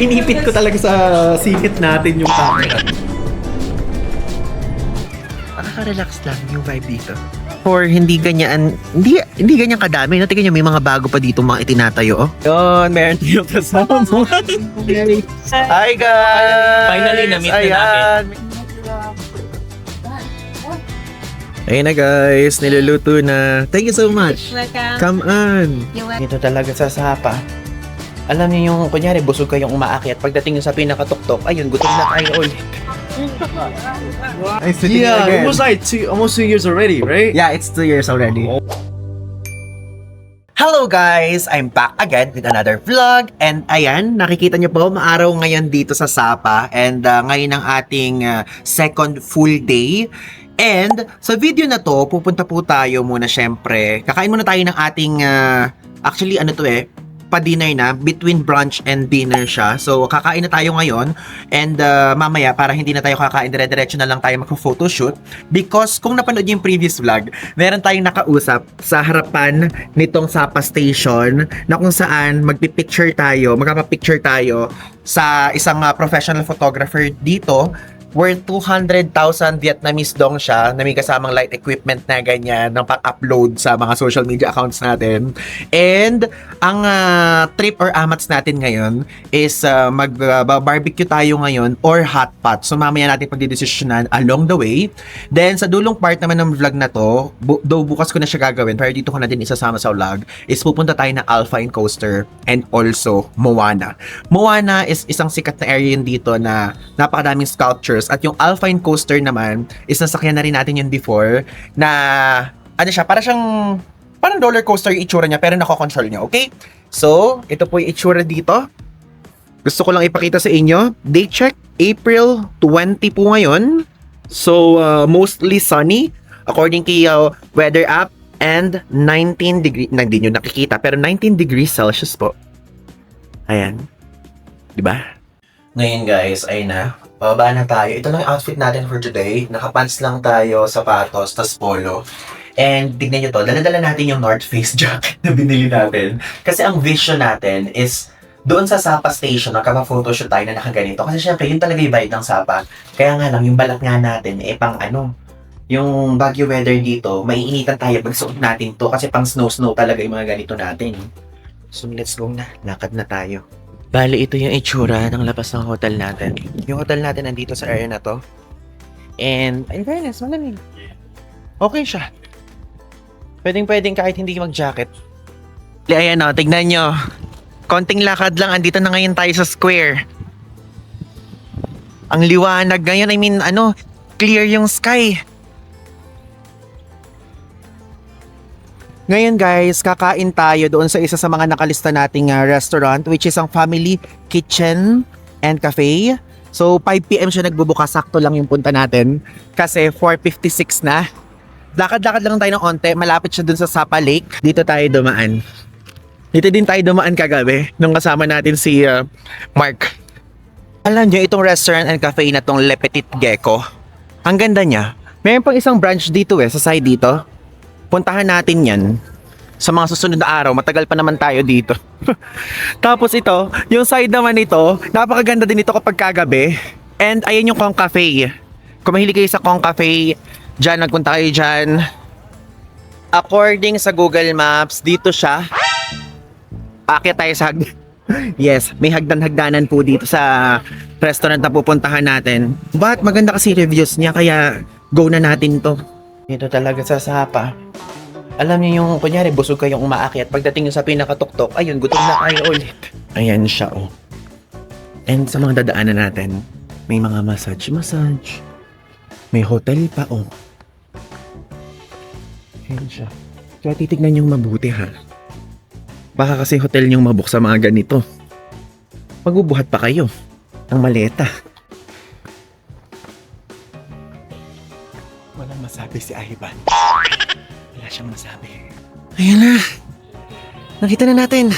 Inipit ko talaga sa singit natin yung camera. Nakaka-relax lang yung vibe dito. Or hindi ganyan kadami. No? Tingnan nyo, may mga bago pa dito mga itinatayo. Oh. Yun, meron tayong kasama. Hi guys! Finally, na-meet na namin. Ayun na guys, niluluto na. Thank you so much. Welcome. Come on. You're welcome. Ito talaga sa sapa. Alam niyo yung, kunyari, busog kayong umaakyat. Pagdating nyo sa pinakatuktok, ayun, gutom na kayo ulit. Yeah, almost 2 years already, right? Yeah, it's 2 years already. Hello guys! I'm back again with another vlog. And ayan, nakikita nyo po, maaraw ngayon dito sa Sapa. And ngayon ang ating second full day. And sa video na to, pupunta po tayo muna syempre. Kakain muna tayo ng ating, actually ano to pa-dinner na, between brunch and dinner siya. So, kakain na tayo ngayon. And mamaya, para hindi na tayo kakain, dire-diretso na lang tayo magpo-photoshoot. Because kung napanood yung previous vlog, meron tayong nakausap sa harapan nitong Sapa Station na kung saan magpipicture tayo, magpapicture tayo sa isang professional photographer dito worth 200,000 Vietnamese dong siya na may kasamang light equipment na ganyan ng pang-upload sa mga social media accounts natin. And ang trip or amats natin ngayon is mag-barbecue tayo ngayon or hot pot. So mamaya natin pagdidesisyonan along the way. Then sa dulong part naman ng vlog na to, though bukas ko na siya gagawin, pero dito ko na din isasama sa vlog, is pupunta tayo ng Alpine Coaster and also Moana. Moana is isang sikat na area yun dito na napakadaming sculptures. At yung Alpine Coaster naman is nasakyan na rin natin yun before na ano siya, parang roller coaster yung itsura niya pero nako-control niya, okay? So, ito po yung itsura dito. Gusto ko lang ipakita sa inyo. Date check, April 20 po ngayon. So, mostly sunny according kay weather app and 19 degrees, hindi nyo nakikita pero 19 degrees Celsius po. Ayan. Diba? Ngayon guys, ayun na. Bababa na tayo. Ito lang yung outfit natin for today. Nakapants lang tayo, sapatos, tas polo. And tignan nyo to, dala-dala natin yung North Face jacket na binili natin. Kasi ang vision natin is doon sa Sapa Station, nakaka-photoshoot tayo na nakaganito. Kasi syempre, yun talaga yung vibe ng Sapa. Kaya nga lang, yung balat nga natin, pang yung Baguio weather dito, maiinitan tayo pag suot natin to. Kasi pang snow-snow talaga yung mga ganito natin. So let's go na. Lakad na tayo. Bali, ito yung itsura ng labas ng hotel natin. Yung hotel natin nandito sa area na to. And, in fairness, malamig. Okay siya. Pwedeng kahit hindi mag-jacket. Ayan o, tignan nyo. Konting lakad lang, andito na ngayon tayo sa square. Ang liwanag ngayon, clear yung sky. Ngayon guys, kakain tayo doon sa isa sa mga nakalista nating restaurant which is ang Family Kitchen and Cafe. So 5 PM siya nagbubukas, sakto lang yung punta natin kasi 4:56 na. Lakad-lakad lang tayo ng onte, malapit siya doon sa Sapa Lake. Dito tayo dumaan. Dito din tayo dumaan kagabi nung kasama natin si Mark. Alam niyo itong restaurant and cafe na tong Le Petit Gecko. Ang ganda niya. Mayroon pang isang branch dito sa side dito. Puntahan natin yan sa mga susunod na araw. Matagal pa naman tayo dito. Tapos ito, yung side naman nito, napakaganda din ito kapag kagabi. And ayan yung Kong Cafe. Kung mahilig kayo sa Kong Cafe, dyan, nagpunta kayo dyan. According sa Google Maps, dito siya. Aakyat tayo sa hagdan. Yes, may hagdan-hagdanan po dito sa restaurant na pupuntahan natin. But maganda kasi reviews niya, kaya go na natin to. Dito talaga sa Sapa. Alam niyo yung, kunyari, busog kayong umaakyat. Pagdating nyo sa pinakatuktok, ayun, gutom na kayo ulit. Ayan siya, oh. And sa mga dadaanan natin, may mga massage. May hotel pa, oh. Ayan siya. Kaya titignan yung mabuti, ha. Baka kasi hotel nyong mabuk sa mga ganito. Magbubuhat pa kayo ng maleta. Walang masabi si Ivan. Wala siyang masabi. Ayan na. Nakita na natin.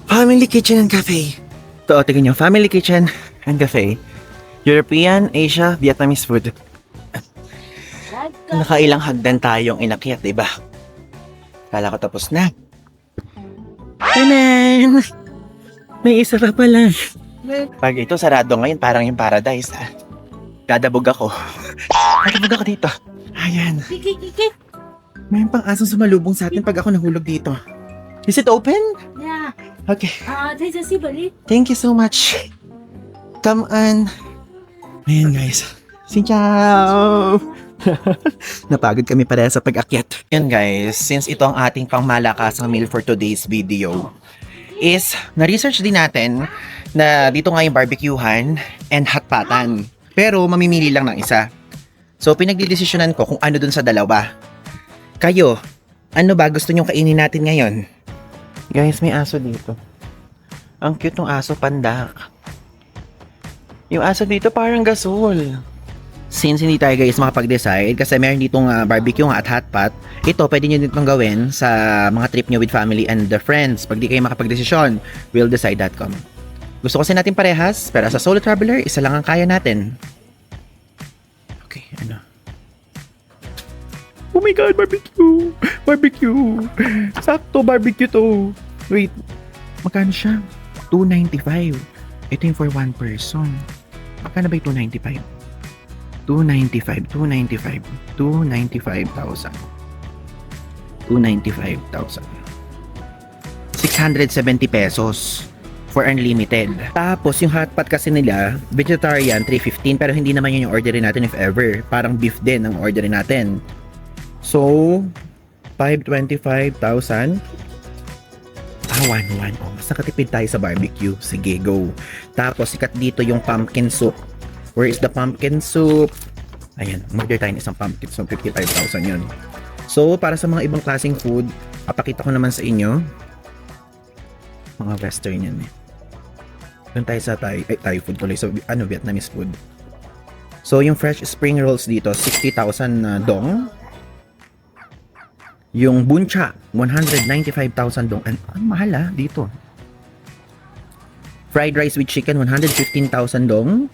Family Kitchen and Cafe. Ito, tingnan nyo. Family Kitchen and Cafe. European, Asia, Vietnamese food. Nakailang hagdan tayong inakyat, diba? Kala ko tapos na. Tanan! May isa pa pala. Pag ito sarado ngayon, parang yung paradise, ha? Dadabog ako. Dadabog ako dito. Ayan. Mayroon pang asong sumalubong sa atin pag ako nahulog dito. Is it open? Yeah. Okay. There's a sibling. Thank you so much. Come on. Ayan guys. Xin ciao. Napagod kami pareha sa pag-akyat. Yan guys, since ito ang ating pangmalakasang meal for today's video, is na-research din natin na dito nga yung barbecuehan and hotpatan. Pero mamimili lang ng isa. So pinagdidesisyonan ko kung ano dun sa dalawa. Kayo, ano ba gusto nyong kainin natin ngayon? Guys, may aso dito. Ang cute ng aso, pandak. Yung aso dito parang gasol. Since hindi tayo guys makapag-decide kasi meron ditong barbecue at hotpot, ito pwede nyo ditong gawin sa mga trip nyo with family and the friends. Pag di kayo makapag-desisyon, willdecide.com. Gusto kasi natin parehas, pero sa solo traveler, isa lang ang kaya natin. Okay, ano? Oh my God, barbecue! Barbecue! Sakto, barbecue to. Wait, magkano siya? $295. Ito yung for one person. Magkano ba yung $295? $295,000. 670 pesos for unlimited. Tapos yung hotpot kasi nila, vegetarian 315 pero hindi naman yun yung orderin natin if ever. Parang beef din ang orderin natin. So, 525,000. 1-1. Oh, mas nakatipid tayo sa barbecue. Sige, go. Tapos, sikat dito yung pumpkin soup. Where is the pumpkin soup? Ayan, order tayo ng isang pumpkin soup. 55,000 yun. So, para sa mga ibang klaseng food, papakita ko naman sa inyo. Mga western yan eh. Doon tayo sa Thai food tuloy. So, Vietnamese food. So, yung fresh spring rolls dito, 60,000 dong. Yung buncha, 195,000 dong. Ang mahal dito. Fried rice with chicken, 115,000 dong.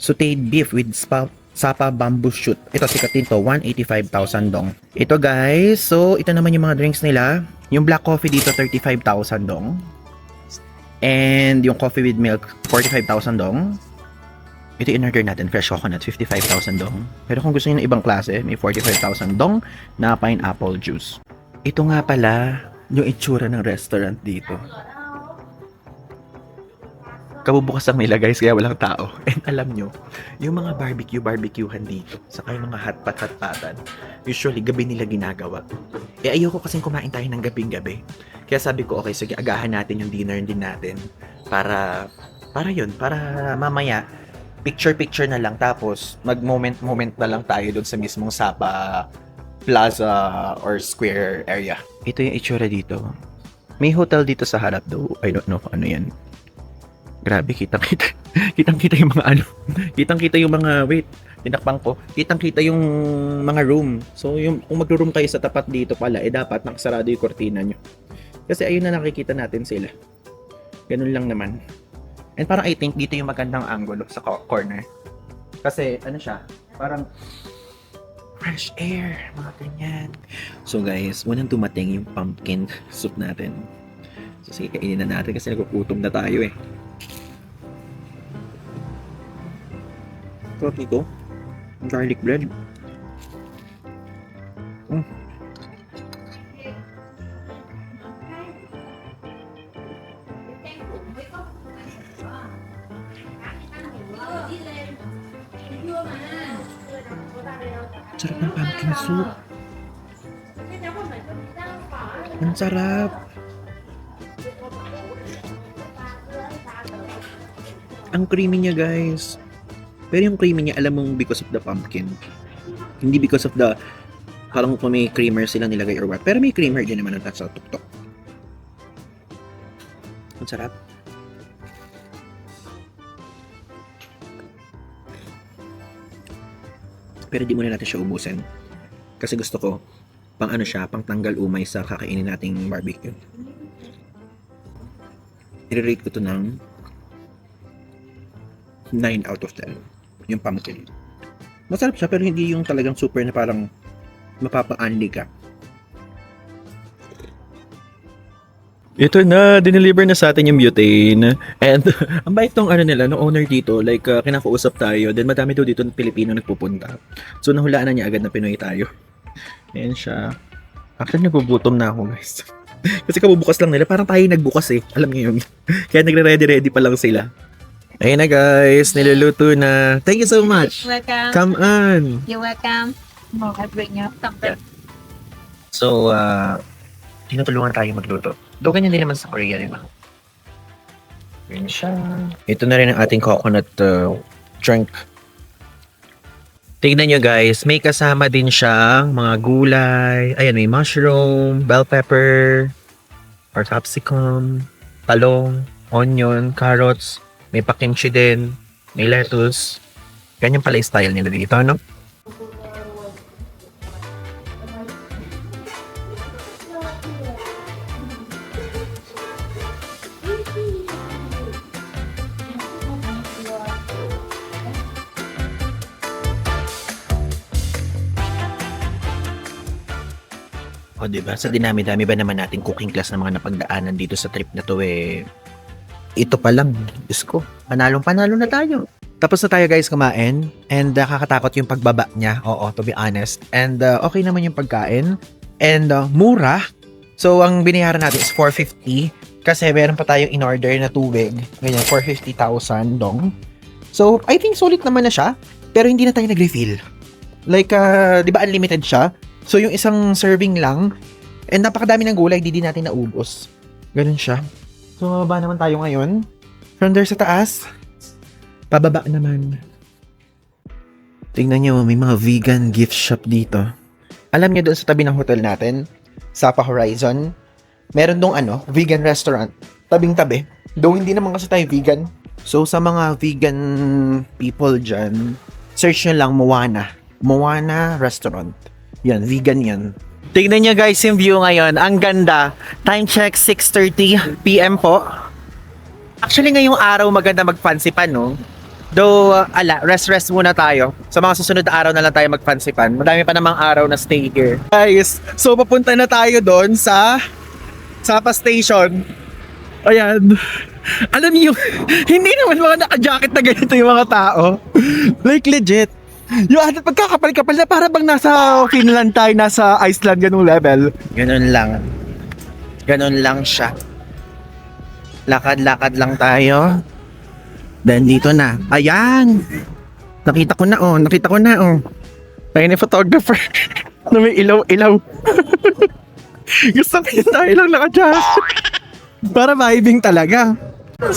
Sauteed beef with sapa bamboo shoot. Ito, sikat din to, 185,000 dong. Ito guys, so ito naman yung mga drinks nila. Yung black coffee dito, 35,000 dong. And yung coffee with milk, 45,000 dong. Ito in-order natin, fresh coconut, 55,000 dong. Pero kung gusto niyo ng ibang klase, may 45,000 dong na pineapple juice. Ito nga pala, yung itsura ng restaurant dito. Kabubukas ang nila guys, kaya walang tao. And alam nyo, yung mga barbecuehan dito, saka yung mga hotpot-hotpotan, usually gabi nila ginagawa. Ayoko kasing kumain tayo ng gabing-gabi. Kaya sabi ko, okay, sige, agahan natin yung dinner din natin. Para mamaya, picture na lang tapos mag-moment na lang tayo doon sa mismong Sapa Plaza or Square area. Ito yung itsura dito. May hotel dito sa harap though. I don't know kung ano yan. Grabe, kitang-kita. Kitang-kita yung mga ano. Kitang-kita yung mga, wait, tinakbang ko. Kitang-kita yung mga room. So, kung mag-room kayo sa tapat dito pala, dapat nakasarado yung kortina nyo. Kasi ayun na nakikita natin sila. Ganun lang naman. And parang I think dito yung magandang angulo sa corner. Kasi ano siya, parang fresh air, mga ganyan. So guys, unang dumating yung pumpkin soup natin. So sige, kainin na natin kasi nagugutom na tayo eh. Sarap nito. Garlic bread. Sarap ng pumpkin soup. Ang sarap. Ang creamy niya guys. Pero yung creamy niya, alam mong because of the pumpkin. Hindi because of the parang kung may creamer sila nilagay or what. Pero may creamer din naman sa tuktok. Ang sarap. Pero di muna natin siya ubusin. Kasi gusto ko, pang ano siya, pang tanggal umay sa kakainin nating barbecue. I-rate ko to ng 9 out of 10. Yung pumpkin. Masarap siya pero hindi yung talagang super na parang mapapa-unli ka. Ito na, dineliver na sa atin yung butane. And, ang bait tong ano nila, no owner dito, like, kinakausap tayo. Then, madami daw dito ng Pilipino nagpupunta. So, nahulaan na niya agad na Pinoy tayo. Ayan siya. Actually, nagugutom na ako, guys. Kasi kabubukas lang nila, parang tayo nagbukas eh. Alam niyo yun. Kaya nagre-ready-ready pa lang sila. Ayun na, guys. Niluluto na. Thank you so much. Welcome. Come on. You're welcome. I bring you something. So, tinutulungan tayo magluto. Though ganyan din naman sa Korea, di ba? Yun siya. Ito na rin ang ating coconut drink. Tignan nyo guys, may kasama din siyang mga gulay. Ayan, may mushroom, bell pepper, or capsicum, talong, onion, carrots, may pakimchi din, may lettuce. Ganyan pala yung style nila dito, no? O, diba? Sa dinami-dami ba naman natin cooking class ng mga napagdaanan dito sa trip na to eh. Ito pa lang, Diyos ko, panalong-panalo na tayo. Tapos na tayo guys kumain and kakakatakot yung pagbaba niya, oo, to be honest. And okay naman yung pagkain and mura. So, ang binayaran natin is 450 kasi meron pa tayong in-order na tubig. Ganyan, 450,000 dong. So, I think solid naman na siya pero hindi na tayo nag-refill. Like, di ba unlimited siya? So, yung isang serving lang, and napakadami ng gulay, di natin naubos. Ganun siya. So, mababa naman tayo ngayon. From there sa taas, pababa naman. Tingnan nyo, may mga vegan gift shop dito. Alam nyo doon sa tabi ng hotel natin, Sapa Horizon, meron dong vegan restaurant. Tabing-tabi. Though hindi naman kasi tayo vegan. So, sa mga vegan people dyan, search nyo lang Moana. Moana Restaurant. Yan, vegan yan. Tignan nyo guys yung view ngayon. Ang ganda. Time check, 6:30 PM po. Actually, ngayong araw maganda mag-fancy pan, no? Though, rest muna tayo. Sa mga susunod na araw na lang tayo mag-fancy pan. Madami pa namang araw na stay here. Guys, so papunta na tayo doon sa Sapa Station. Ayan. Alam niyo, hindi naman mga naka-jacket na ganito yung mga tao. Like legit. Yung ating pagkakapal-kapal na para bang nasa Finland tayo, nasa Iceland, ganung level. Ganun lang. Ganun lang siya. Lakad-lakad lang tayo. Then dito na. Ayan! Nakita ko na oh. Tayo na photographer. Na may ilaw-ilaw. Gusto ko yun tayo lang naka-jacket. Para vibing talaga.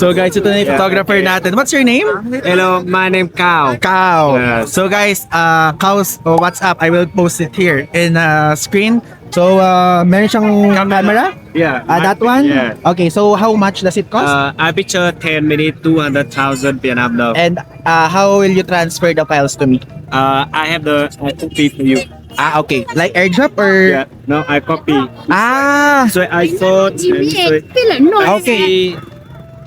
So guys, ito na yung photographer natin. What's your name? Hello, my name Kao. Kao. Yes. So guys, Kao's WhatsApp, I will post it here in screen. So, meron siyang camera? Yeah. That one? Yeah. Okay, so how much does it cost? I picture 10 minutes, 200,000 Vietnam dollars. And how will you transfer the files to me? I have the copy for you. Okay. Like airdrop or? Yeah. No, I copy. So I thought.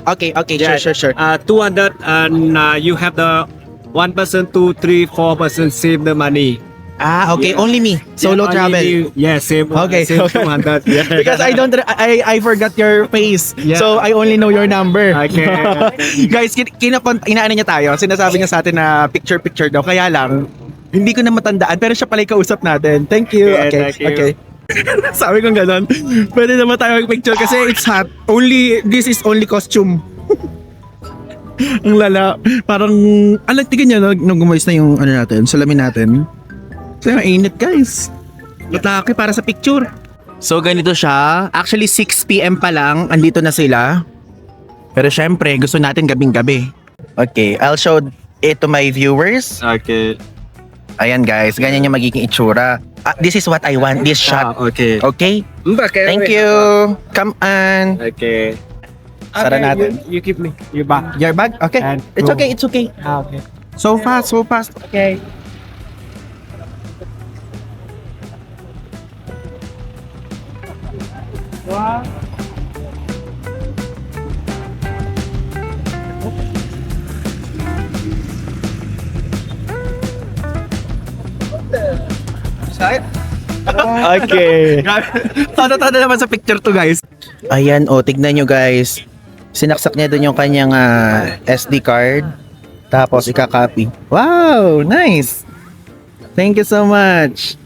Okay. Okay, Yeah. sure. 200 and you have the 1%, 2, 3, 4% save the money. Okay, Yeah. only me. Solo Yeah, travel. only you. Yeah, save. Okay, save okay. 200. Yeah. Because I forgot your face. Yeah. So I only know your number. Okay. Guys, inaano niya tayo. Sinasabi niya sa atin na picture daw. Kaya lang, hindi ko na matandaan. Pero siya pala yung kausap natin. Thank you. Yeah, Okay, thank you. okay. Sabi ko gano'n. Pwede naman tayo mag-picture kasi it's hot. This is only costume. Ang lala. Parang, tignan niya, nung gumalis na yung natin, salamin natin. So, yung init guys. Matake para sa picture. So, ganito siya. Actually, 6 PM pa lang. Andito na sila. Pero syempre, gusto natin gabing-gabi. Okay, I'll show it to my viewers. Okay. Ayan guys, ganyan yung magiging itsura. This is what I want, this shot. Okay. Okay? Thank you. Come on. Okay. Sara natin. You keep me. You back. Your bag? Okay. And It's go. okay, it's okay. Okay. So fast. Okay. Okay. Tada naman sa picture to guys. Ayan, tignan nyo guys. Sinaksak niya doon yung kanyang SD card. Tapos ikakopy. Wow, nice. Thank you so much.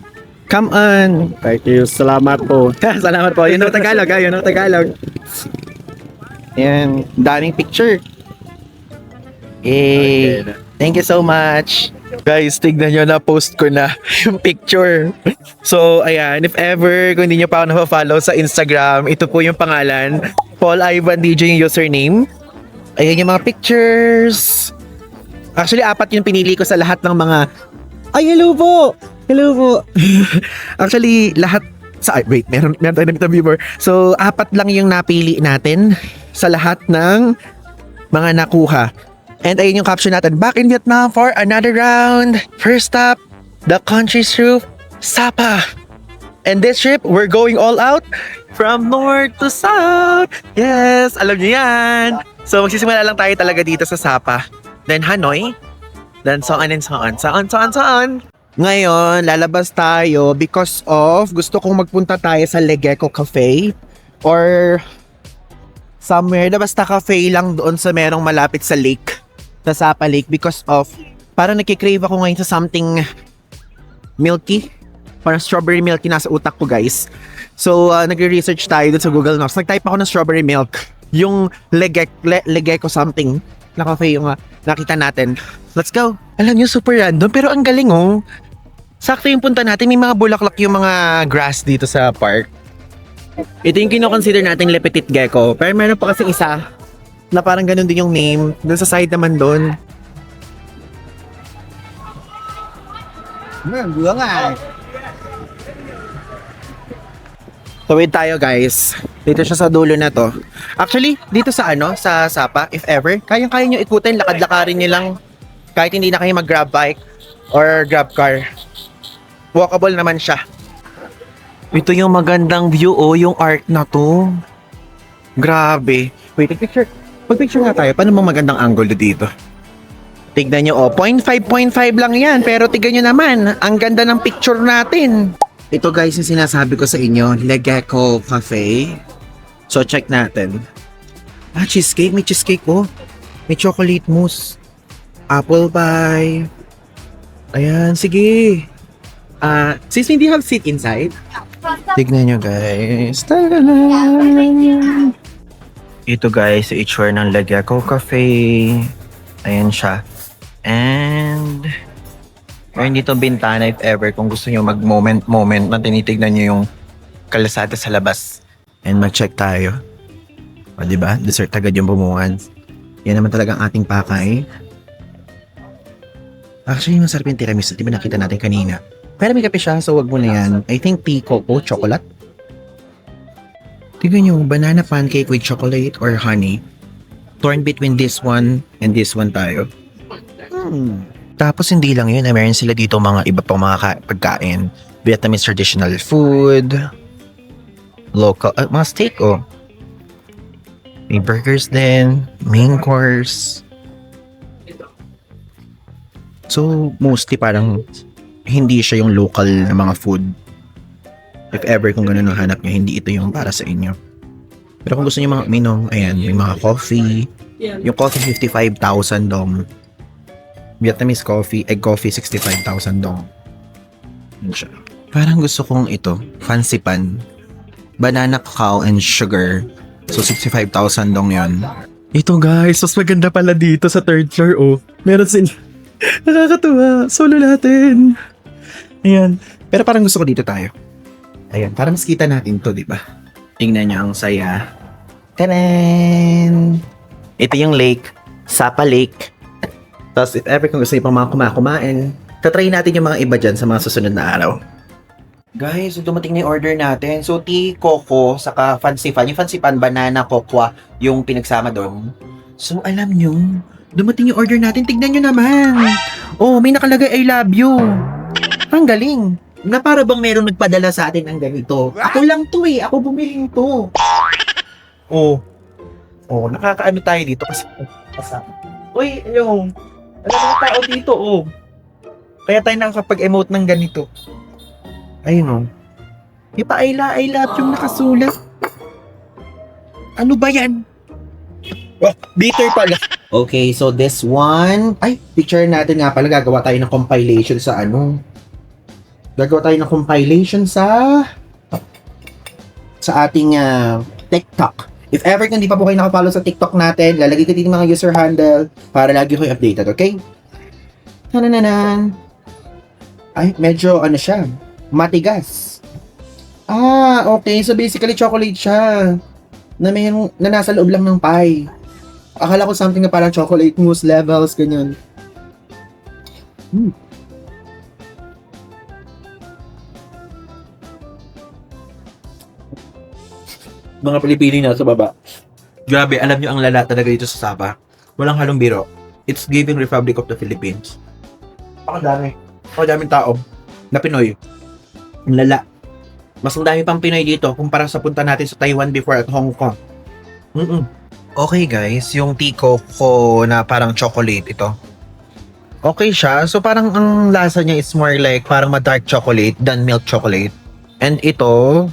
Come on. Thank you. Salamat po. Salamat po. Yun ang Tagalog, yun ang Tagalog. Ayan, daming picture. Thank you so much. Guys, tignan nyo na post ko na yung picture. So, ayan, if ever, kung hindi nyo pa ako na-follow sa Instagram, ito po yung pangalan. Paul Ivan DJ yung username. Ayan yung mga pictures. Actually, 4 yung pinili ko sa lahat ng mga... Ay, hello po! Hello po! Actually, lahat... wait, meron tayo na viewer. So, 4 lang yung napili natin sa lahat ng mga nakuha. And ayun yung caption natin, back in Vietnam for another round. First stop, the country's roof, Sapa. And this trip, we're going all out from north to south. Yes, alam niyo yan. So magsisimula lang tayo talaga dito sa Sapa. Then Hanoi. Then so on and so on. So on. Ngayon, lalabas tayo because of gusto kong magpunta tayo sa Legeco Cafe or somewhere na basta cafe lang doon sa merong malapit sa lake. Sa Sapa Lake because of parang nakikrave ako ngayon sa something milky. Parang strawberry milky nasa utak ko guys. So nagre-research tayo doon sa Google Notes. Nag-type ako ng strawberry milk. Yung Legeco something na cafe yung nakita natin. Let's go. Alam niyo super random pero ang galing oh. Sakto yung punta natin. May mga bulaklak yung mga grass dito sa park. Ito yung kino-consider nating Le Petit Gecko. Pero meron pa kasing isa na parang ganun din yung name. Doon sa side naman doon. Tawid tayo guys. Dito siya sa dulo na to. Actually, dito sa sa Sapa, if ever, kayang-kaya nyo ikutin, lakad-lakarin nyo lang. Kahit hindi na kayo mag-grab bike or grab car. Walkable naman siya. Ito yung magandang view yung arc na to. Grabe. Wait, pag-picture nga tayo, paano mo magandang angle dito? Tignan nyo, 0.5 lang yan. Pero tignan nyo naman, ang ganda ng picture natin. Ito guys, yung sinasabi ko sa inyo, Legeco Cafe. So, check natin. Cheesecake. May cheesecake May chocolate mousse. Apple pie. Ayan, sige. Sis, hindi have seat inside? Tignan nyo guys. Ito guys, yung itsura ng Legeco Cafe. Ayan siya. And meron dito bintana if ever kung gusto nyo mag-moment na tinitignan nyo yung kalasada sa labas. And mag-check tayo. O diba? Dessert agad yung bumungan. Yan naman talagang ating pakay. Actually, masarap yung tiramisu. Diba nakita natin kanina? Pero may kape siya, so wag mo na yan. I think tea, cocoa, chocolate. Tignan nyo, banana pancake with chocolate or honey. Torn between this one and this one tayo. Tapos hindi lang yun, meron sila dito mga iba pang mga pagkain. Vietnamese traditional food. Local, mga steak May burgers din. Main course. So, mostly parang hindi siya yung local na mga food. If ever kung ganun ang hanap nyo, hindi ito yung para sa inyo. Pero kung gusto nyo mga minom, ayan, may mga coffee. Yung coffee, 55,000 dong. Vietnamese coffee, egg coffee, 65,000 dong. Yun siya. Parang gusto kong ito, fancy pan. Banana, cacao, and sugar. So, 65,000 dong yun. Ito guys, mas maganda pala dito sa third floor, Meron sila. Nakakatuwa. Solo natin. Ayan. Pero parang gusto ko dito tayo. Ayan, para mas kita natin to, di ba? Tingnan nyo ang saya. Tanan! Ito yung lake. Sapa Lake. Tapos if ever kung gusto nyo pang mga kumain, tatry natin yung mga iba dyan sa mga susunod na araw. Guys, so dumating na yung order natin. So, tea, coco, saka fancy pan. Yung fancy pan, banana, cocoa, yung pinagsama doon. So, alam nyo, dumating yung order natin. Tignan nyo naman. May nakalagay I love you. Ang galing. Na para bang merong nagpadala sa atin ng ganito. Ako lang to Ako bumili to. Nakakaano tayo dito kasi uy, ayun. Alam mo tao dito, Kaya tayo nakakapag-emote ng ganito. Ayun, I love yung nakasulat. Ano ba yan? Oh, bitter pala. Okay, so this one, ay, picture natin nga pala, gagawa tayo ng compilation sa ano. Gagawa tayo ng compilation sa ating TikTok. If ever kung di pa po kayo nakapollow sa TikTok natin, lalagay ko dito yung mga user handle para lagi kayo updated, okay? Nanananan. Ay, medyo ano siya, matigas. Ah, okay. So basically chocolate siya. Na nasa loob lang ng pie. Akala ko something na parang chocolate mousse levels, ganyan. Mga Pilipino na sa baba. Grabe, alam nyo ang lala talaga dito sa Sapa. Walang halong biro. It's giving Republic of the Philippines. Pakadami. Pakadaming tao na Pinoy. Ang lala. Mas ang dami pang Pinoy dito kumpara sa punta natin sa Taiwan before at Hong Kong. Okay guys, yung tiko ko na parang chocolate ito. Okay siya. So parang ang lasa niya is more like parang ma-dark chocolate than milk chocolate. And ito,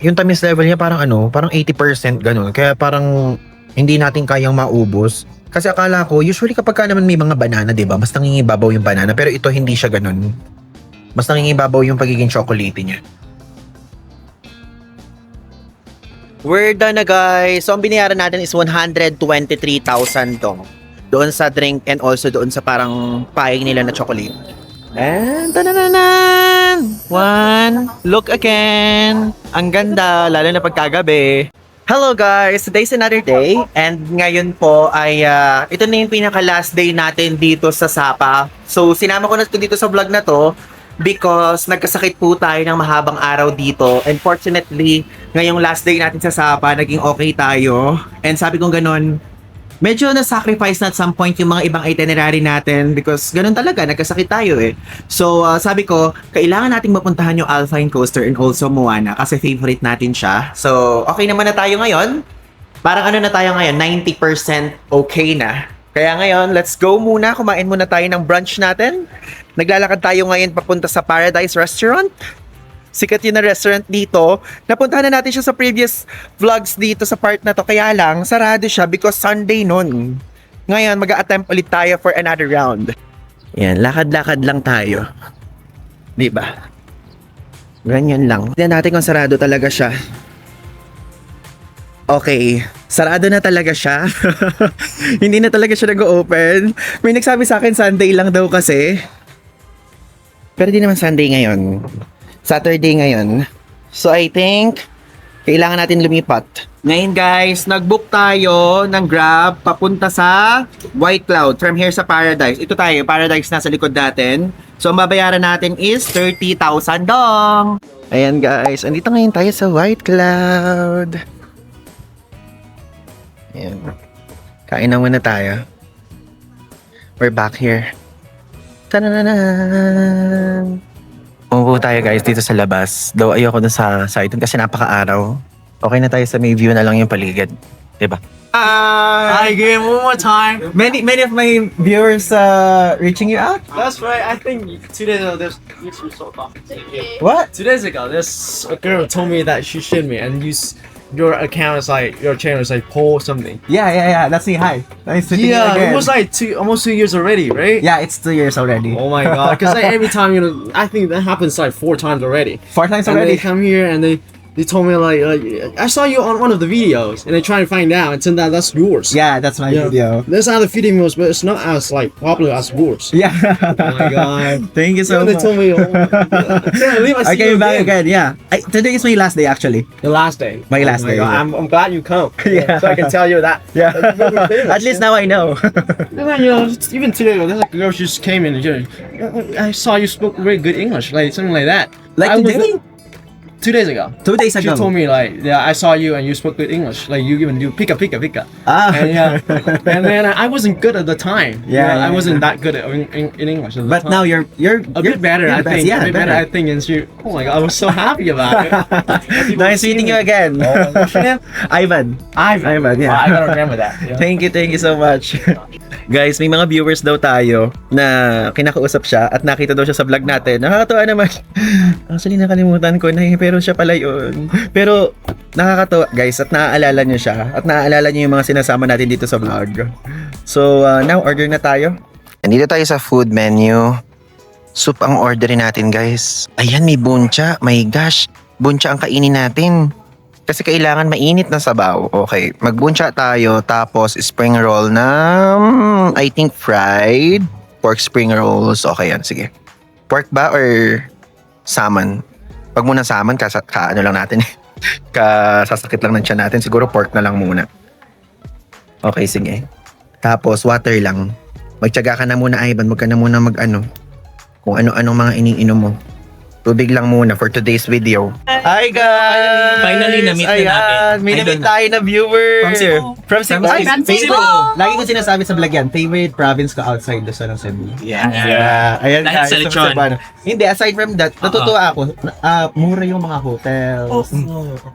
yung tamis level niya parang parang 80% ganun. Kaya parang hindi natin kayang maubos. Kasi akala ko, usually kapag ka naman may mga banana, diba? Mas nangingibabaw yung banana. Pero ito hindi siya ganun. Mas nangingibabaw yung pagiging chocolate niya. We're done na guys. So ang binayaran natin is 123,000 dong. Doon sa drink and also doon sa parang pie nila na chocolate. And tanananan! One, look again. Ang ganda, lalo na pagkagabi. Hello guys! Today's another day. And ngayon po ay ito na yung pinaka last day natin dito sa Sapa. So sinama ko na dito sa vlog na to because nagkasakit po tayo ng mahabang araw dito. And fortunately, ngayong last day natin sa Sapa, naging okay tayo. And sabi kong ganun, medyo na-sacrifice na at some point yung mga ibang itinerary natin because ganun talaga, nagkasakit tayo eh. So, sabi ko, kailangan nating mapuntahan yung Alpine Coaster and also Moana kasi favorite natin siya. So, okay naman na tayo ngayon. Parang ano na tayo ngayon, 90% okay na. Kaya ngayon, let's go muna. Kumain muna tayo ng brunch natin. Naglalakad tayo ngayon papunta sa Paradise Restaurant. Sikat yun na restaurant dito. Napuntahan na natin siya sa previous vlogs dito sa part na to. Kaya lang, sarado siya because Sunday nun. Ngayon, mag-a-attempt ulit tayo for another round. Yan, lakad-lakad lang tayo. Diba? Ganyan lang. Tignan natin kung sarado talaga siya. Okay, sarado na talaga siya. Hindi na talaga siya nag-open. May nagsabi sa akin Sunday lang daw kasi. Pero di naman Sunday ngayon. Saturday ngayon. So I think kailangan natin lumipat. Ngayon guys, nag-book tayo ng Grab papunta sa White Cloud from here sa Paradise. Ito tayo, Paradise nasa likod natin. So ang babayaran natin is 30,000 dong. Ayan guys, andito ngayon tayo sa White Cloud. Ayan. Kain na muna tayo. We're back here. Tanananan! Umupo tayo guys dito sa labas. Though ayoko dun sa side kasi napaka-araw. Okay na tayo sa may view na lang yung paligid. Diba? Hi, again, one more time. Many of my viewers reaching you out. That's right. I think 2 days ago, there's What? 2 days ago, there's a girl told me that she shamed me and your account is like your channel is like Paul something. Yeah. Let's say hi. Nice to meet you Yeah, again. it was like almost 2 years already, right? Yeah, it's 2 years already. Oh my god! Because like every time I think that happens like 4 times already. 4 times And already. they come here and they told me like I saw you on one of the videos and they try to find out and turn out that's yours. Yeah, that's my Yeah. video. There's other videos, but it's not as like popular as yours. Yeah. Oh my god! Thank you so And they much. told me, I can't believe I I see came you back again. Yeah. Today is my last day actually. The last day. My last day, God. yeah. I'm glad you come. Yeah. So I can tell you that. Yeah. At At least now I know. even today, there's like a girl just came in. I saw you spoke very good English, like something like that. Like I was- today? 2 days ago. 2 days She ago. told me like, yeah, I saw you and you spoke good English. Like you even do pika. Ah. And yeah, and then I wasn't good at the time. Yeah, I yeah, wasn't that good at in English. At the But time. now you're a bit better, you're I the best. think. Yeah, a bit better, I think. And she, oh my god, I was so happy about it. Nice meeting you again. What's your name? Ivan. Ivan, yeah. I gotta remember that. Yeah. Thank you so much. Guys, may mga viewers daw tayo na kinakausap siya at nakita daw siya sa vlog natin. Nakakatuwa naman. Actually, nakalimutan ko na pero meron siya pala yun. Pero, nakakatawa, guys, at naaalala niyo siya. At naaalala niyo yung mga sinasama natin dito sa vlog. So, now, order na tayo. Nandito tayo sa food menu. Soup ang orderin natin, guys. Ayan, may buncha. My gosh, buncha ang kainin natin. Kasi kailangan mainit na sabaw. Okay, magbuncha tayo. Tapos spring roll na, I think fried. Pork spring rolls. Okay yan, sige. Pork ba or salmon? Pag muna salmon, ano lang natin. Kasasakit lang ng tiyan natin. Siguro pork na lang muna. Okay, sige. Tapos water lang. Magtiyaga ka na muna, Ivan. Huwag ka na muna kung ano-anong mga iniinom mo. Tubig lang muna for today's video. Hi guys! Finally, na-meet na natin. May Idol na-meet na. tayo na viewer. From Cebu. From Cebu. From Cebu. Lagi ko sinasabi sa vlog yan, favorite province ko outside Luzon ng Cebu. Yeah. Ayan Dahil guys. sa lechon. Cebuano. Hindi, aside from that, natutuwa ako. Mura yung mga hotels.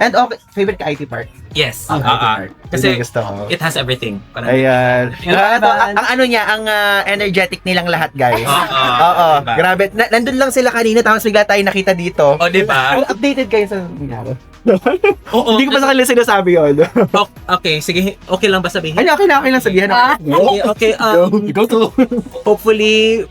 And okay, favorite ka IT Park? Yes. IT Park. Kasi Yun yung gusto ko. it has everything. Parang, Ayan. Ang ano niya, ang energetic nilang lahat guys. Oo. Diba? Grabe. Nandun lang sila kanina tapos bigla tayo nakita dito. O, diba? Well, updated kayo sa nangyari. Oo. Hindi ko pa sa kanila sinasabi yun. Okay, sige. Okay lang ba sabihin? Ano, okay lang sabihin. Okay, Go to. hopefully,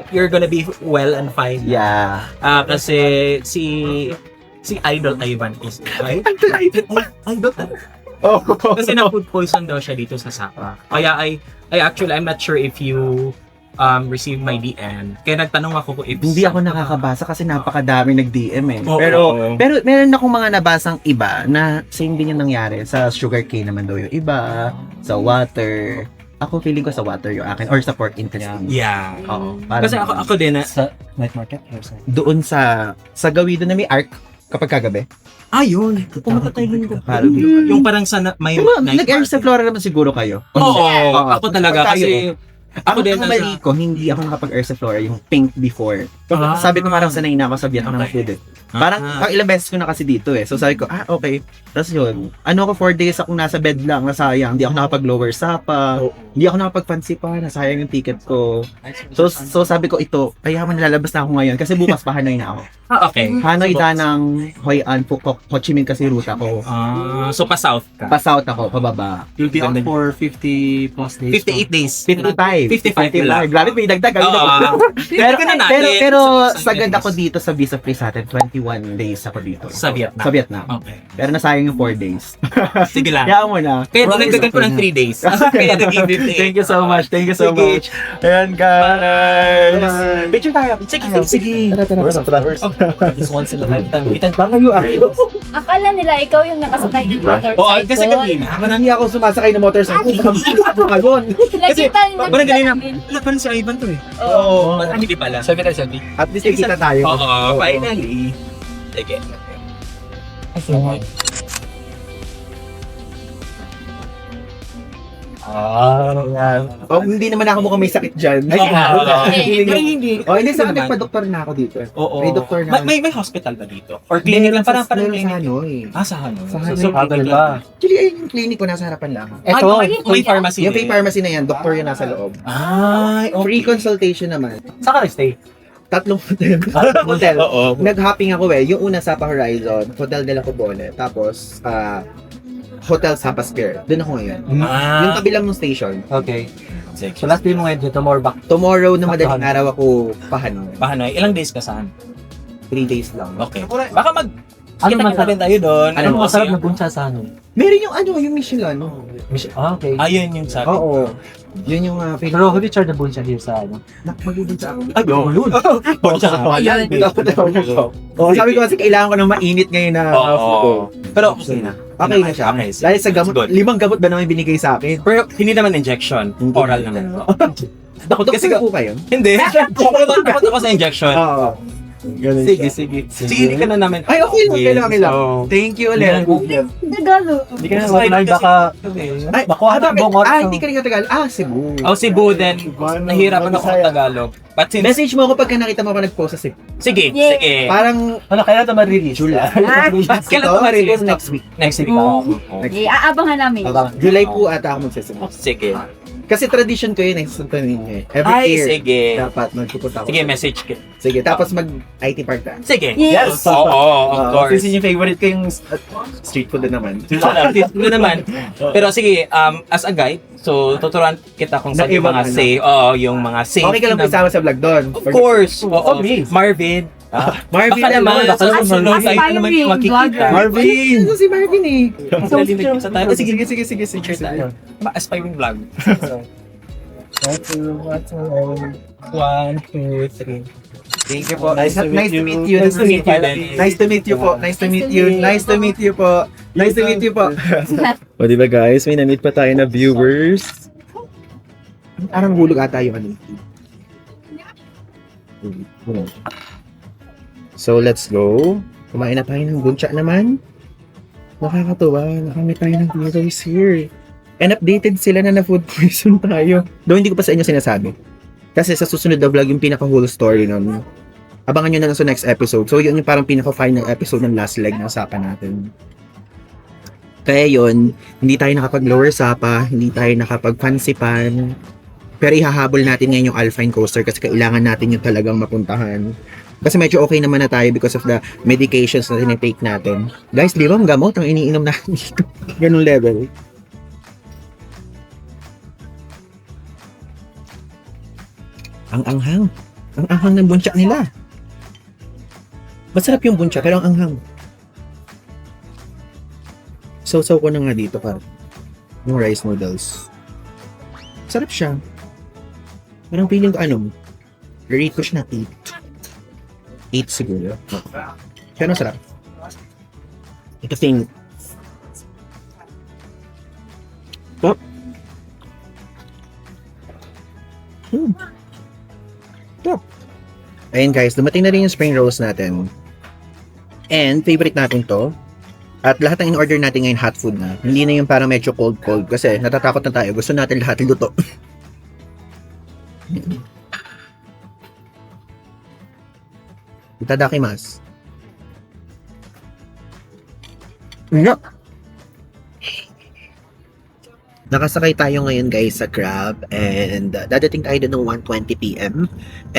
you're gonna be well and fine. Yeah. Kasi si Idol Ivan is Idol. Oh. Kasi na-food poison daw siya dito sa Sapa. Kaya I'm not sure if you received my DM. Kaya nagtanong ako kung if Hindi ako nakakabasa kasi napakadami nag-DM eh. Oo. Pero meron akong mga nabasang iba na same din yung nangyari. Sa sugarcane naman daw yung iba, sa water. Ako feeling ko sa water yung akin or sa pork intestine. Yeah. Oo. Parang Kasi ako din na Sa night market or sa... doon sa Gawido na may arc kapag kagabi. yun. Pumunta tayo dun. Parang Yung parang sa may Pero night nag-air market. sa Flora naman siguro kayo. Oo, Oo. ako talaga Tayo kasi Ako din ang nasa- mali ko, hindi ako nakapag-air sa Flora, yung pink before. Ah. Sabi ko parang sanay na ako sa Vietnam Okay. food eh. Parang pang ilang beses ko na kasi dito eh. So sabi ko, okay. Tapos yun, ako 4 days akong nasa bed lang, nasayang. Hindi ako nakapag-lower sapa. Hindi ako nakapag-fancy pa, nasayang yung ticket ko. So sabi ko ito, kaya mo nilalabas na ako ngayon kasi bukas pa Hanoi na ako. Okay. Hanoi, Danang, Hoi An, Phuoc, Ho Chi Minh kasi ruta ko. So pa-south ka. Pa-south ako, pababa. You'll be out for 50 plus days. 58 days. 55. 55 lang. Grabe, may dagdag. Oo. Pero, Tingnan natin. pero Sa sagad days. ako dito sa visa free sa atin. 21 days ako dito. Sa Vietnam. Sa Vietnam. Okay. Pero nasayang yung 4 days. Sige lang. Kaya mo na. Kaya dinagdagan ko ng 3 days. Kaya naging 58. Thank you so much. Thank you so Sige. much. Ayan guys. Picture tayo. Sige. This once in a lifetime. Itan ba kayo? Akala nila ikaw yung nakasakay ng motorcycle. Oo, kasi kanina. Hindi ako sumasakay ng motorcycle. Ako ngayon. Nakita nila Parang ganina. namin. Wala pa rin si Ivan to eh. Oo. Hindi pala. Sabi tayo, sabi. At least nakikita tayo. Oo, finally. Sige. Oh, hindi naman ako mukhang may sakit dyan. Hindi. Oh, hindi sa nagpa-doktor na ako dito. Oo. May doktor na. May hospital ba dito? Or clinic lang? Parang meron clinic. sa Hanoi. Sa Hanoi. Sa Hanoi. So, Hagal ba? Actually, ayun yung clinic ko nasa harapan lang. May pharmacy. Yung pharmacy na yan, doktor yung nasa loob. Ay, Free consultation naman. Saan ka stay? 3 hotel. Oo. Nag-hopping ako eh. Yung una Sapa Horizon, Hotel de la Cubone. Tapos, Hotel Sapa Square. Doon ako ngayon. Yung tabi lang ng station. Okay. So last day mo ngayon dito, more back. Tomorrow na madaling araw ako pahanong. Hanoi. Ilang days ka saan? 3 days lang. Okay. Baka mag... Ano Kita-kita masarap? rin tayo doon. Ano kasi masarap yung- na buncha sa ano? Meron yung yung Michelin. Okay. Ayun yung sabi. Oo. Yun yung Pero have you tried the buncha here sa ano? Magbibigay ako. Ay, yun. Ayun. Oh, sabi ko kasi kailangan ko ng mainit ngayon na Oo. Pero okay na. Okay na siya. Okay. Dahil sa gamot, Good. 5 gamot ba naman binigay sa akin? Pero hindi naman injection. Oral naman. Doktor Kasi po kayo? Hindi. Takot ako sa injection. Oo. Ganun Sige, siya. sige. Sige, hindi ka na namin. Ay, okay lang. Yes, Okay lang. so- Thank you ulit. Tagalog. Hindi ka na mag-live, baka Ay, makuha na bakit? buong oras. Hindi ka rin Tagalog. Cebu. Oh, Cebu then. Nahirapan ako sa Tagalog. But since... Message mo ako pagka nakita mo ako nag-post sa Cebu. Sige, Yeah. sige. Parang Ano, kaya ito ma-release? July. Kailan ito ma-release? Next week. Next week. Oo. Oo. Aabangan namin. July po ata ako magsasabi. Sige. Kasi tradition ko yun eh, sa ninyo eh. Every Ay, year, sige. dapat magpupunta ako. Sige, message ka. Sige, tapos mag-IT park ka. Sige. Yes. Oo, of course. Since yung favorite ko yung street food na naman. Ano naman. Pero sige, as a guide, so tuturuan kita kung saan Na yung mga ibang yung mga safe. Okay ka lang isama sa vlog doon. Of course. Oo. me. Marvin. Marvin, Baka naman, ano? baka naman tayo Aspiring naman yung makikita. vlogger. Marvin! Ano si Marvin eh? Sa tayo. Sige, Sige. picture tayo. Aspiring vlog. One, two, three. Thank you po. Nice to meet you. Nice to meet you. Nice to meet you po. Nice to meet you. Nice to meet you po. Nice to meet you po. O diba guys, may na-meet pa tayo na viewers. Parang hulog ata yung ano. So, let's go. Kumain na tayo ng buncha naman. Nakakatuwa. Nakamit tayo ng viewers here. And updated sila na na-food poison tayo. Though hindi ko pa sa inyo sinasabi. Kasi sa susunod na vlog, yung pinaka-whole story nun. Abangan nyo na lang sa next episode. So, yun yung parang pinaka-final episode ng last leg ng Sapa natin. Kaya yun, hindi tayo nakapag-lower Sapa, hindi tayo nakapag-fancy pan. Pero ihahabol natin ngayon yung Alpine Coaster kasi kailangan natin yung talagang mapuntahan. Kasi medyo okay naman na tayo because of the medications na tinitake natin. Guys, di ba ang gamot ang iniinom natin dito? Ganun level. Ang anghang. Ang anghang ng buncha nila. Masarap yung buncha pero ang anghang. Sausaw ko na nga dito pa. Yung rice noodles. Sarap siya. Parang feeling ko rate ko siya na 8. 8 siguro. Kaya ano sarap? Ito thing. Top. Top. Ayun guys, dumating na rin yung spring rolls natin. And favorite natin to. At lahat ng in-order natin ngayon hot food na. Hindi na yung parang medyo cold kasi natatakot na tayo. Gusto natin lahat luto. Itadakimasu. No. Nakasakay tayo ngayon guys sa Grab and dadating tayo doon ng 1:20 PM.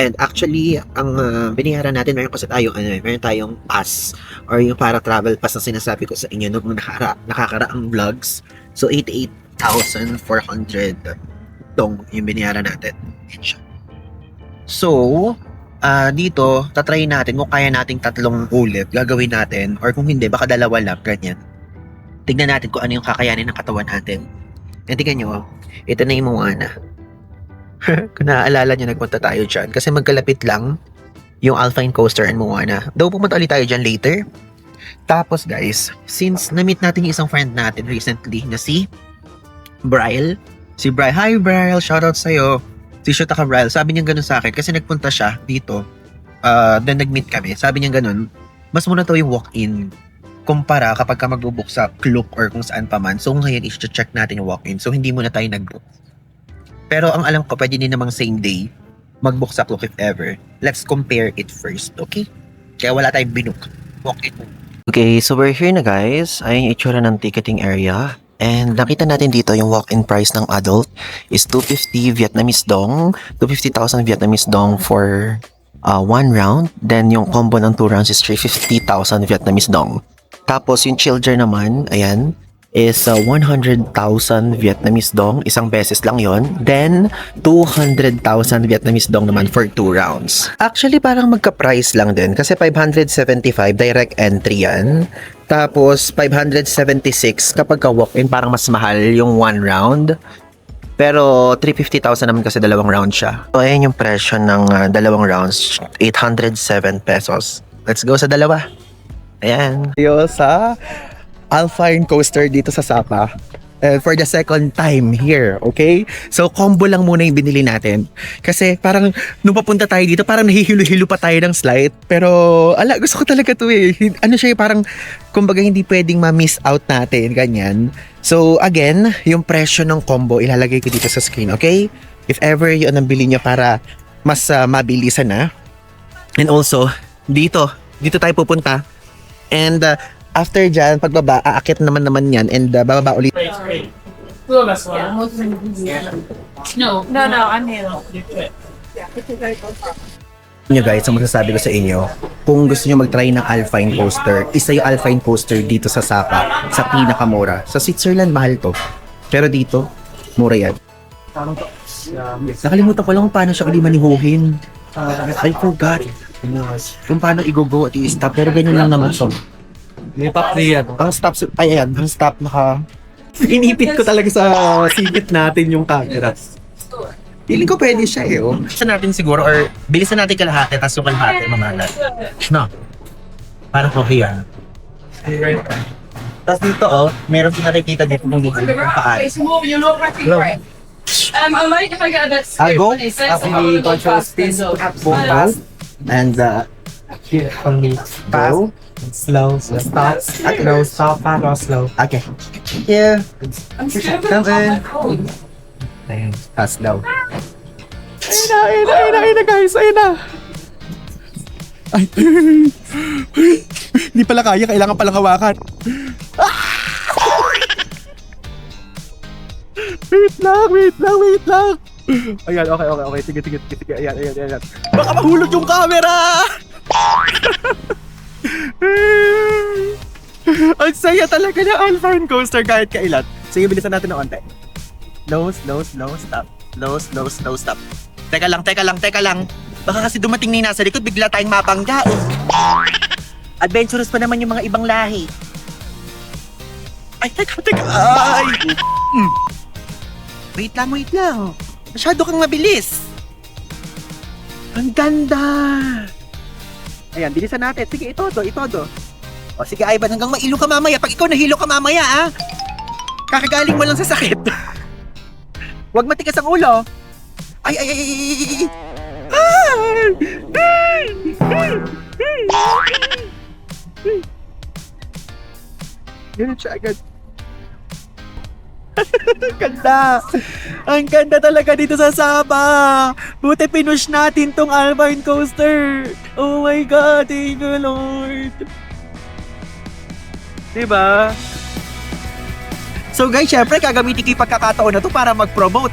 And actually, ang binayaran natin, meron tayong pass or yung para travel pass na sinasabi ko sa inyo nung nakakaraang vlogs. So 88,400 tong yung binayaran natin. So, dito, tatry natin kung kaya nating 3 ulit, gagawin natin, or kung hindi, baka 2 lang, ganyan. Tignan natin kung ano yung kakayanin ng katawan natin. And tignan nyo, ito na yung Moana. Kung naaalala nyo, nagpunta tayo dyan. Kasi magkalapit lang yung Alpine Coaster and Moana. Daw pumunta ulit tayo dyan later. Tapos guys, since na-meet natin yung isang friend natin recently na si Bryle. Si Bryle, hi Bryle, shoutout sa'yo. Si Shota ka Bryle, sabi niya ganun sa akin kasi nagpunta siya dito. Then nag-meet kami. Sabi niya ganun, mas muna to yung walk-in kumpara kapag ka mag-book sa Klook or kung saan pa man. So ngayon i-check natin yung walk-in. So hindi muna tayo nag-book. Pero ang alam ko, pwede din namang same day mag-book sa Klook if ever. Let's compare it first, okay? Kaya wala tayong binook. Walk-in. Okay, so we're here na guys. Ayun yung itsura ng ticketing area. And nakita natin dito yung walk-in price ng adult is 250 Vietnamese dong, 250,000 Vietnamese dong for 1 round. Then yung combo ng 2 rounds is 350,000 Vietnamese dong. Tapos yung children naman, ayan, is 100,000 Vietnamese dong, isang beses lang yon. Then 200,000 Vietnamese dong naman for 2 rounds. Actually parang magka-price lang din kasi 575 direct entry yan. Tapos 576 kapag ka walk-in parang mas mahal yung 1 round. Pero 350,000 naman kasi 2 round siya. So ayan yung presyo ng 2 rounds, 807 pesos. Let's go sa 2. Ayan. Yo sa Alpine Coaster dito sa Sapa. For the second time here, okay? So, combo lang muna yung binili natin. Kasi parang, nung papunta tayo dito, parang nahihilo-hilo pa tayo ng slide. Pero, gusto ko talaga to eh. Ano siya parang, kumbaga hindi pwedeng ma-miss out natin, ganyan. So, again, yung presyo ng combo, ilalagay ko dito sa screen, okay? If ever yun ang bili nyo para mas mabilisan na. And also, dito tayo pupunta. And, after dyan, pagbaba, aakit naman yan and bababa ulit. No, I'm here. Nyo guys, ang masasabi ko sa inyo, kung gusto nyo mag-try ng Alpine Coaster, isa yung Alpine Coaster dito sa Sapa, sa pinakamura. Sa Switzerland, mahal to. Pero dito, mura yan. Nakalimutan ko lang kung paano siya kalimanihuhin. I forgot. Kung paano i-go at i-stop. Pero ganyan lang naman. So, May pop yan. ang stop, ay ayan, ang stop Inipit ko talaga sa sipit natin yung camera. Feeling ko pwede siya eh. Oh. Bilisan natin siguro or bilisan natin kalahati tapos yung kalahati mamalat. No. Parang okay yan. Tapos dito meron din nakikita dito kung paan. I might if I get a bit I'll go after the control spin, and Here, on me. go. Slow, stop. No, stop, go slow. Okay. Yeah. I'm scared Come in. Ayan. Pass daw. Ayun na guys, ayun na. Ay, hindi pala kaya, kailangan palang hawakan. Wait lang. Ayan, okay. Sige. Ayan. Baka mahulog yung camera! Ang saya talaga ng Alpine Coaster kahit kailan. Sige, bilisan natin ng onte. Slow, stop. Slow, stop. Teka lang. Baka kasi dumating na yung nasa likod, bigla tayong mabangga. Adventurous pa naman yung mga ibang lahi. Ay, teka. Ay! Wait lang. Masyado kang mabilis. Ang ganda. Ayan, bilisan natin. Sige, itodo. O sige, Ivan, hanggang mailo ka mamaya. Pag ikaw nahilo ka mamaya, kakagaling mo lang sa sakit. Huwag matigas ang ulo. Ay. Ganun siya agad. Ang ganda talaga dito sa Sapa. Buti pinush natin tong Alpine Coaster. Oh my God, thank you Lord. Diba? So guys, syempre gagamitin ko yung pagkakataon na to para mag-promote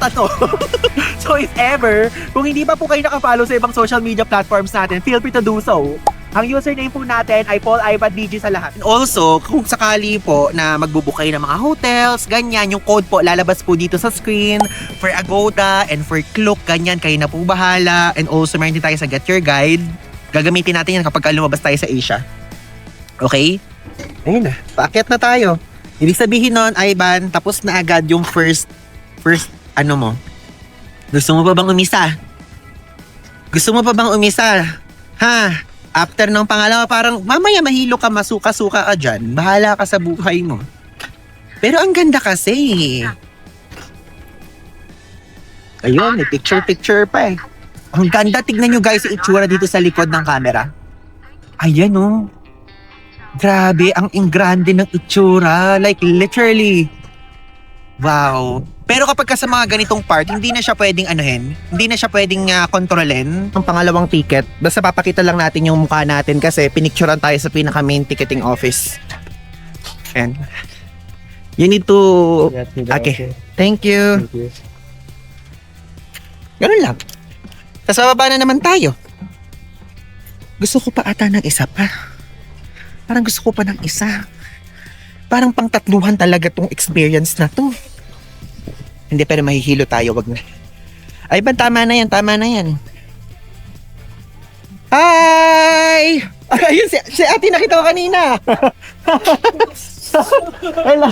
So if ever, kung hindi pa po kayo nakafollow sa ibang social media platforms natin, feel free to do so. Ang username po natin ay Paul Ivan DG sa lahat. And also, kung sakali po na magbubook kayo ng mga hotels, ganyan, yung code po lalabas po dito sa screen for Agoda and for Klook, ganyan, kayo na po bahala. And also, meron din tayo sa Get Your Guide. Gagamitin natin yan kapag lumabas tayo sa Asia. Okay? Ayun na, paakyat na tayo. Ibig sabihin nun, Ivan, tapos na agad yung first ano mo. Gusto mo pa bang umisa? Ha? After ng pangalawa, parang mamaya mahilo ka, masuka-suka ka dyan. Bahala ka sa buhay mo. Pero ang ganda kasi. Ayun, may picture pa eh. Ang ganda, tignan nyo guys yung itsura dito sa likod ng camera. Ayan oh. Grabe, ang ingrande ng itsura. Like literally. Wow. Pero kapag sa mga ganitong part, hindi na siya pwedeng hindi na siya pwedeng kontrolin. Ang pangalawang ticket, basta papakita lang natin yung mukha natin kasi pinicturean tayo sa pinaka main ticketing office. And you need to... Okay. Thank you. Ganun lang. Tapos bababa na naman tayo. Gusto ko pa ata ng isa pa. Parang gusto ko pa ng isa. Parang pangtatluhan talaga tong experience na to. Hindi, pero mahihilo tayo, wag na. Ay, ba, tama na yan. Hi! Ayun, si ate nakita ko kanina. Hello.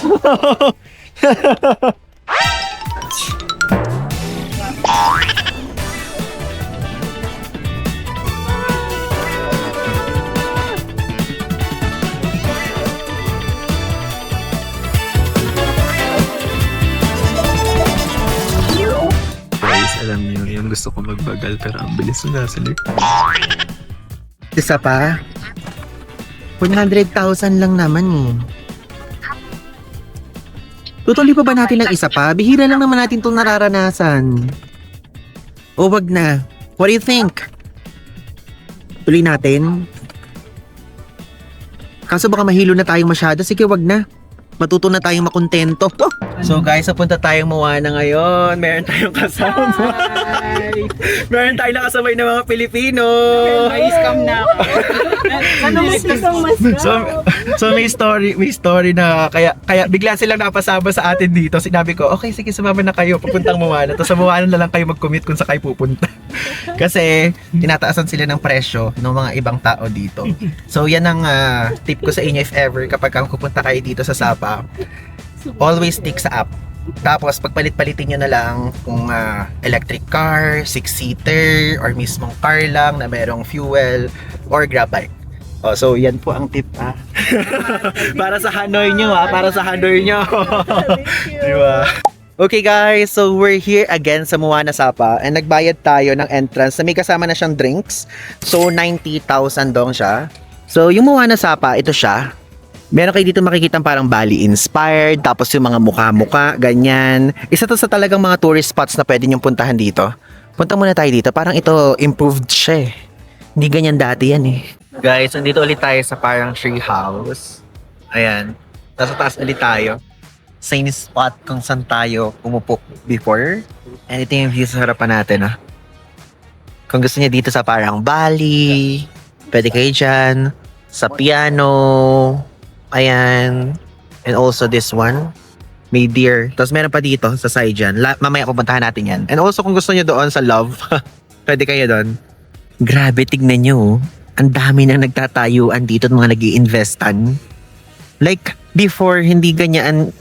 Alam niyo, yung gusto ko magbagal pero ang bilis na nasa likod. Isa pa? 100,000 lang naman eh. Tutuloy pa ba natin ng isa pa? Bihira lang naman natin itong nararanasan. O wag na. What do you think? Tuloy natin? Kaso baka mahilo na tayong masyado. Sige, wag na. Matuto na tayong makontento. Oh! So guys, napunta tayong Moana ngayon. Meron tayong kasama. Meron tayong nakasabay ng mga Pilipino. May scam na ako. So may story na kaya bigla silang napasama sa atin dito. Sinabi ko, okay, sige, sumama na kayo papuntang Moana. Tapos sa Moana na lang kayo mag-commute kung sa kayo pupunta. Kasi tinataasan sila ng presyo ng mga ibang tao dito. So yan ang tip ko sa inyo if ever kapag pupunta kayo dito sa Sapa. Always stick sa app. Tapos pagpalit-palitin nyo na lang kung electric car, 6-seater, or mismong car lang na merong fuel, or grab bike. Oh, so yan po ang tip para sa Hanoi nyo para sa Hanoi nyo. Diba? Okay guys, so we're here again sa Moana Sapa and nagbayad tayo ng entrance na may kasama na siyang drinks. So 90,000 dong siya. So yung Moana Sapa, ito siya. Meron kayo dito makikita parang Bali inspired, tapos yung mga mukha-mukha, ganyan. Isa to sa talagang mga tourist spots na pwede nyong puntahan dito. Punta muna tayo dito, parang ito improved siya eh. Hindi ganyan dati yan eh. Guys, nandito ulit tayo sa parang tree house. Ayan, nasa taas ulit tayo. Same spot kung saan tayo umupo before. And ito yung view sa harapan natin ah. Kung gusto niya dito sa parang Bali, pwede kayo dyan. Sa piano. Ayan. And also this one. May deer. Tapos meron pa dito sa side dyan. Mamaya pupuntahan natin yan. And also kung gusto nyo doon sa Love, pwede kayo doon. Grabe, tignan nyo. Ang dami nang nagtatayuan dito at mga nag-i-investan. Like, before, hindi ganyan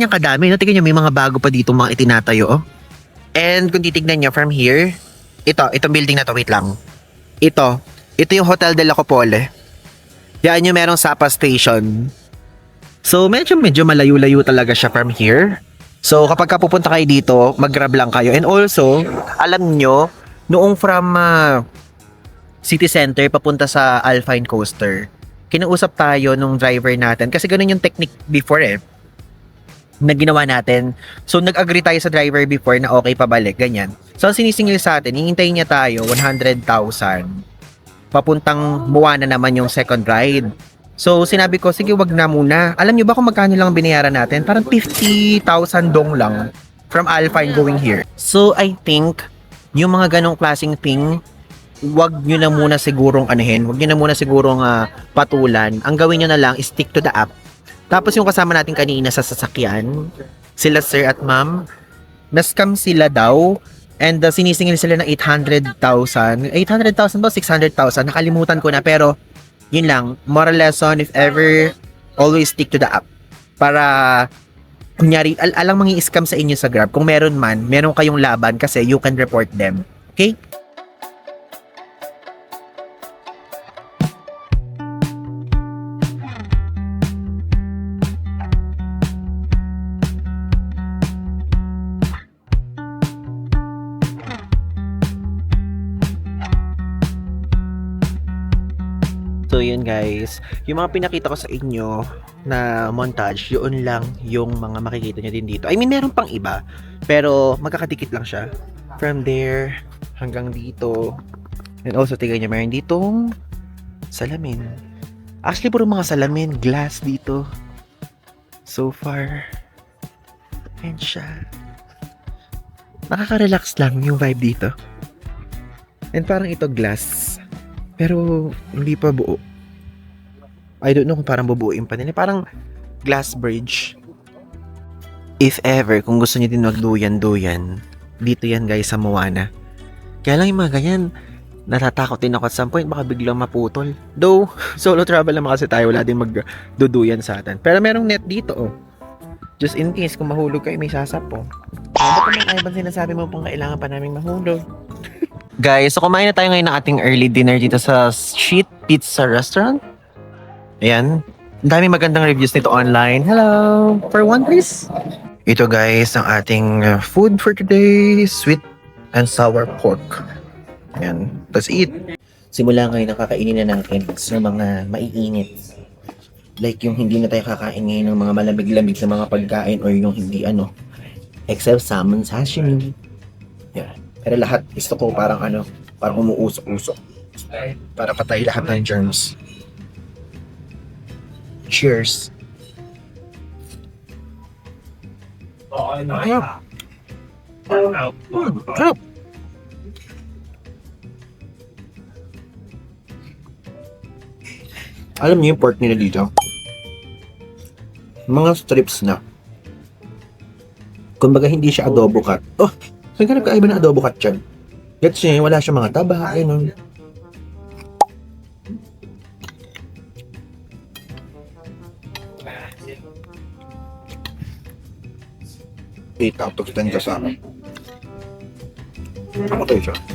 kadami. No? Tignan nyo, may mga bago pa dito mga itinatayo. And kung titignan nyo from here, itong building na to, wait lang. Ito yung Hotel de la Copole. Yan yung merong Sapa Station. So, medyo malayo-layo talaga siya from here. So, kapag pupunta kayo dito, mag-grab lang kayo. And also, alam nyo, noong from City Center papunta sa Alpine Coaster, kinausap tayo nung driver natin. Kasi ganun yung technique before na ginawa natin. So, nag-agree tayo sa driver before na okay pabalik, ganyan. So, ang sinisingil sa atin, hihintayin niya tayo 100,000. Papuntang Moana naman yung second ride. So, sinabi ko, sige, wag na muna. Alam nyo ba kung magkano lang binayaran natin? Parang 50,000 dong lang from Alpine going here. So, I think, yung mga ganong klaseng thing, wag nyo na muna sigurong anuhin. Wag nyo na muna sigurong patulan. Ang gawin nyo na lang is stick to the app. Tapos yung kasama natin kanina sa sasakyan, sila sir at ma'am, na-scam sila daw. And sinisingil sila ng 800,000. 800,000 ba? 600,000. Nakalimutan ko na. Pero, yun lang. Moral lesson, if ever, always stick to the app. Para, kunyari, alang mangi-scam sa inyo sa Grab. Kung meron man, meron kayong laban kasi you can report them. Okay? So yun guys, yung mga pinakita ko sa inyo na montage, yun lang yung mga makikita nyo din dito. I mean, meron pang iba, pero magkakadikit lang siya. From there, hanggang dito. And also, tignan nyo, meron ditong salamin. Actually, puro mga salamin, glass dito. So far. Ayan siya. Nakaka-relax lang yung vibe dito. And parang ito glass. Pero hindi pa buo. I don't know kung parang bubuuin pa nila. Parang glass bridge. If ever, kung gusto niyo din magduyan-duyan, dito yan guys sa Moana. Kaya lang yung mga ganyan, natatakot din ako at some point, baka biglang maputol. Though, solo travel naman kasi tayo, wala din magduduyan sa atin. Pero merong net dito oh. Just in case, kung mahulog kayo, may sasap po. Ba't naman ay bang sinasabi mo pang kailangan pa namin mahulog? Guys, so kumain na tayo ngayon ng ating early dinner dito sa Street Pizza Restaurant. Ayan. Ang daming magandang reviews nito online. Hello! For one, please. Ito guys, ang ating food for today. Sweet and sour pork. Ayan. Let's eat. Simula ngayon, nakakainin na natin sa mga maiinit. Like yung hindi na tayo kakain ngayon ng mga malamig-lamig na mga pagkain or yung hindi except salmon sashimi. Yan. Pero lahat gusto ko parang parang umuusok-usok. Para patay lahat ng germs. Cheers. Sarap. Alam niyo yung pork nila dito? Mga strips na. Kumbaga hindi siya adobo cut. Oh, saan ka nagkaiba ng adobo cut yan? Gets niya, wala siya mga taba, ayun. 8 out of 10 ka sa akin. Ako tayo siya.